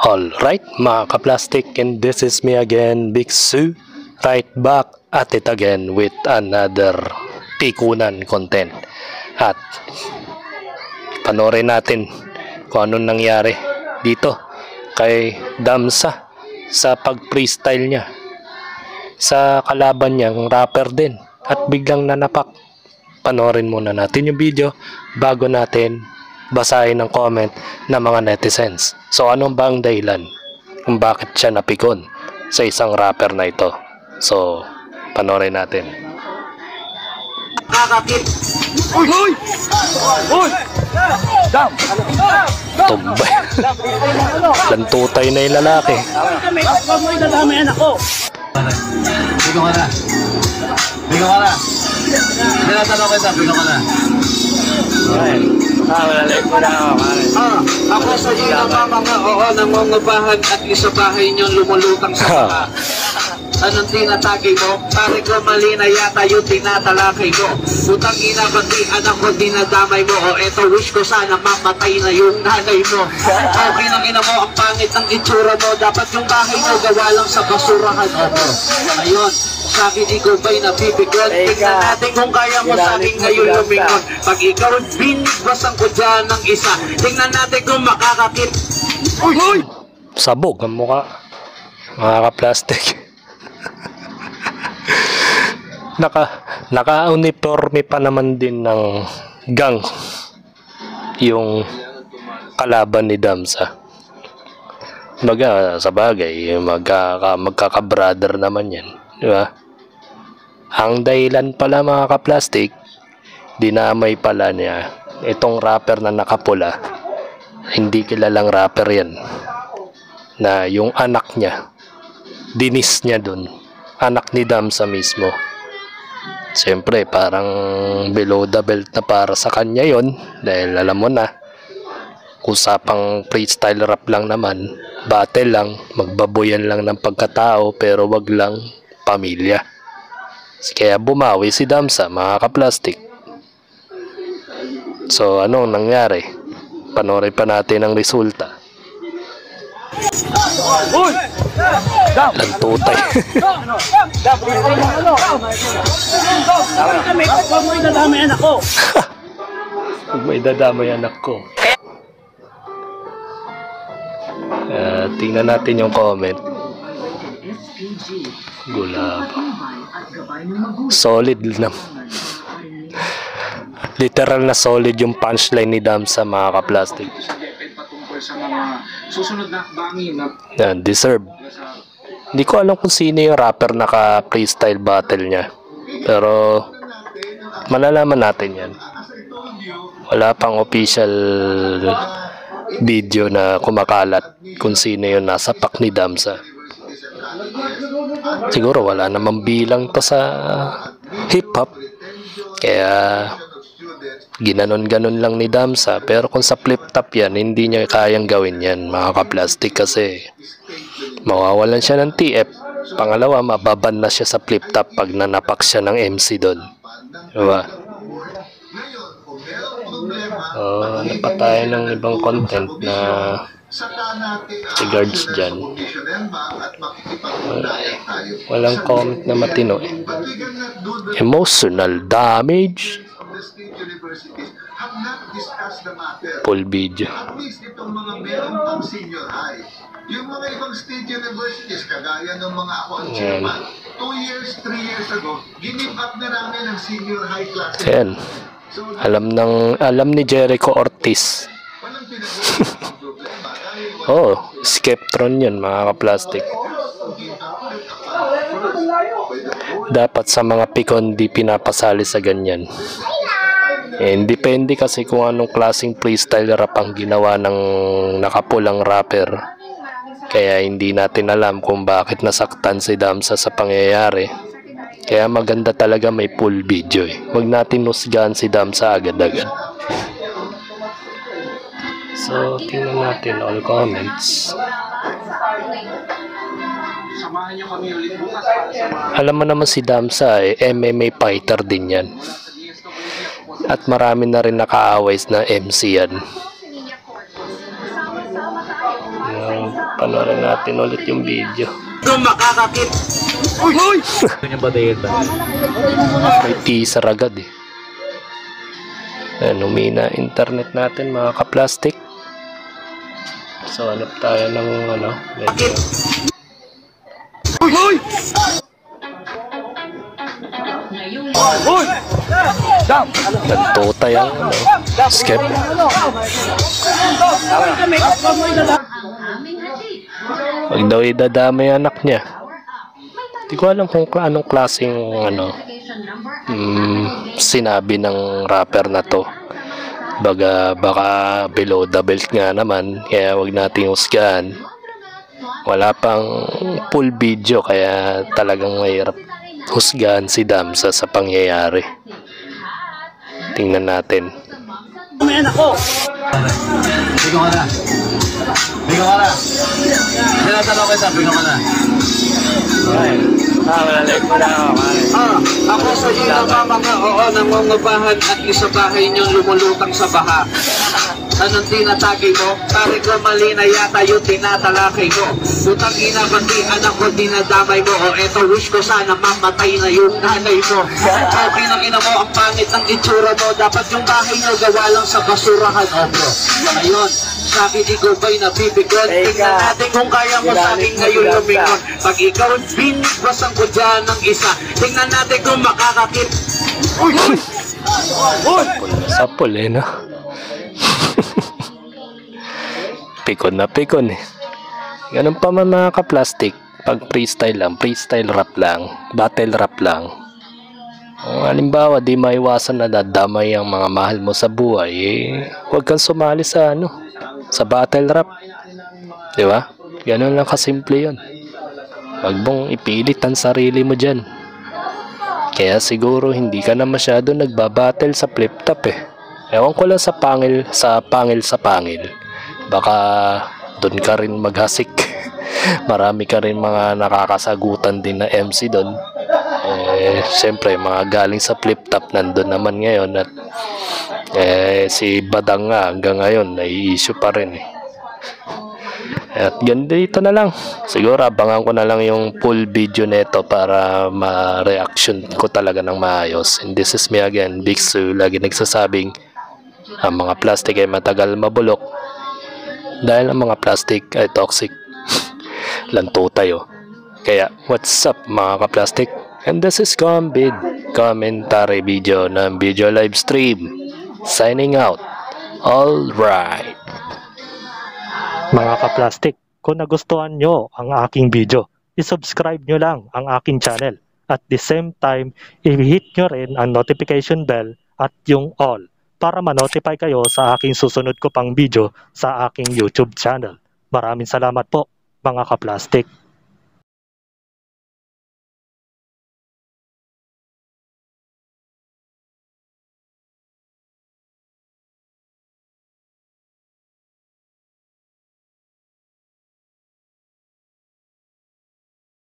Alright mga ka-plastic, and this is me again, Big Sue, right back at it again with another pikunan content. At panoorin natin kung anong nangyari dito kay Damsa sa pag-freestyle niya sa kalaban niyang rapper din at biglang nanapak. Panoorin muna natin yung video bago natin basahin ang comment ng mga netizens. So anong ba ang dahilan kung bakit siya napikon sa isang rapper na ito? So panoorin natin. Kakakit. Uy! Uy! Uy! Dam! Tumbay. Lantutay na yung lalaki. Huwag mo idadama yan ako. Bigo ka na. Bigo ka na. Tinatanong kita, bigo ka na. Malalalik mo na ako. Ako sa iyo mga nangungubahan at isa bahay niyong lumulutang sa mga. Anong tinatagay mo? Pare ko mali na yata yung tinatalakay mo. Putang ina, pati anak ko dinadamay mo. O eto, wish ko sana mamatay na yung nanay mo. Okay nang ina mo, ang pangit ng itsura mo. Dapat yung bahay mo gawa lang sa basurahan mo. Ayun, sa akin ikaw ba'y nabibigyan? Tingnan natin kung kaya mo sa akin ngayon lumingon. Pag ikaw binigbasan ko dyan ng isa, tingnan natin kung makakakit. Uy! Uy! Sabog ang mukha mga ka-plastic. Naka-uniforme pa naman din ng gang yung kalaban ni Damsa. Sa bagay, magkaka-brother naman yan, di ba? Ang dahilan pala mga ka-plastic, dinamay pala niya itong rapper na nakapula. Hindi kilalang rapper yan, na yung anak niya dinis niya dun, anak ni Damsa mismo. Siyempre parang below the belt na para sa kanya yon, dahil alam mo na, usapang freestyle rap lang naman, battle lang, magbaboyan lang ng pagkatao pero wag lang pamilya. Kaya bumawi si Damsa mga ka-plastic. So anong nangyari? Panoorin pa natin ang resulta. Uy! Lantutay. Huwag mo idadama yan ako. Huwag mo idadama yan ako. Tingnan natin yung comment. Gulab. Solid na. Literal na solid yung punchline ni Damsa mga ka-plastic. Sa mga susunod na bangin na deserve. Hindi ko alam kung sino yung rapper naka-freestyle battle niya, pero malalaman natin yan. Wala pang official video na kumakalat kung sino yung nasa pack ni Damsa. Siguro wala namang bilang to sa hip-hop, kaya ginanon-ganon lang ni Damsa. Pero kung sa flip top yan, hindi niya kayang gawin yan mga ka-plastic, kasi mawawalan siya ng TF. Pangalawa, mababan na siya sa flip top pag nanapak siya ng MC doon, diba? Ano pa tayo ng ibang content na regards dyan? Walang comment na matino eh. Emotional damage. Full video. At least itong mga meron pang senior high. Yung mga ibang state universities, kagaya ng mga ako ang chairman, 2 years, 3 years ago, give up na namin ang senior high class. Ayan. Alam ni Jericho Ortiz. Walang pinag-uusap problema. Oh, Skeptron yan mga ka-plastic. Dapat sa mga pikon di pinapasali sa ganyan. Depende kasi kung anong klaseng freestyle rap ang ginawa ng nakapulang rapper. Kaya hindi natin alam kung bakit nasaktan si Damsa sa pangyayari. Kaya maganda talaga may full video eh. Huwag natin husgahan si Damsa agad-agad. So, tingnan natin all comments. samahan niyo kami ulit bukas para sa mga Alam mo naman si Damsa eh, MMA fighter din yan. At marami na rin nakaaway na MC yan. Panoorin natin ulit yung video. Kung makakakit. Uy! May teaser agad eh. Ayan, umina internet natin mga ka-plastic. So hanap tayo ng medyo... Uy! Uy! Nagtutay ang skip. Pag daw idadamay anak niya. Hindi ko alam kung anong klaseng sinabi ng rapper na to. Baka below the belt nga naman, kaya wag nating husgahan. Wala pang full video, kaya talagang mahirap husgahan si Damsa sa pangyayari. Tingnan natin. Umayan ako! Bigo ka na! Bigo ka na! Sinatalo kita, bigo ka na! Ako sa iyo namamanga, oo, nangungubahan at isa bahay niyong lumulutang sa baha. Anong tinatagay mo? Pare ko mali na yata yung tinatalakay mo. Putang ina, pati anak ko dinadamay mo. O eto, wish ko sana mamatay na yung nanay mo. Okay na ina mo, ang pangit ng itsura mo. Dapat yung bahay nyo gawa lang sa basurahan. O bro, ngayon, sa akin ikaw ba'y nabibigon? Tingnan natin kung kaya mo sa akin ngayon lumingon. Pag ikaw binigwasan ko dyan ng isa, tingnan natin kung makakakit. Uy! Uy! Sapol eh, no? Pikon na pikon eh. Ganun pa man mga ka-plastic. Pag freestyle lang, freestyle rap lang, battle rap lang. Kung halimbawa di maiwasan na dadamay ang mga mahal mo sa buhay, huwag kang sumali sa sa battle rap. Di ba? Ganun lang kasimple yun. Huwag mong ipilit ang sarili mo dyan. Kaya siguro hindi ka na masyado nagbabattle sa flip top eh. Ewan ko lang sa pangil. Baka doon ka rin maghasik. Marami ka rin mga nakakasagutan din na MC doon. Siyempre mga galing sa flip top nandun naman ngayon. At si Badang nga hanggang ngayon nai-issue pa rin eh. At ganito na lang. Siguro abangan ko na lang yung full video nito para ma-reaction ko talaga ng maayos. And this is me again, Big Su, lagi nagsasabing ang mga plastic ay matagal mabulok dahil ang mga plastic ay toxic. Lanto tayo. Kaya what's up mga ka-plastic? And this is Combid commentary video ng video live stream. Signing out. Alright. Mga ka-plastic, kung nagustuhan nyo ang aking video, isubscribe nyo lang ang aking channel. At the same time, i-hit nyo rin ang notification bell at yung all para ma-notify kayo sa aking susunod ko pang video sa aking YouTube channel. Maraming salamat po mga ka-plastic.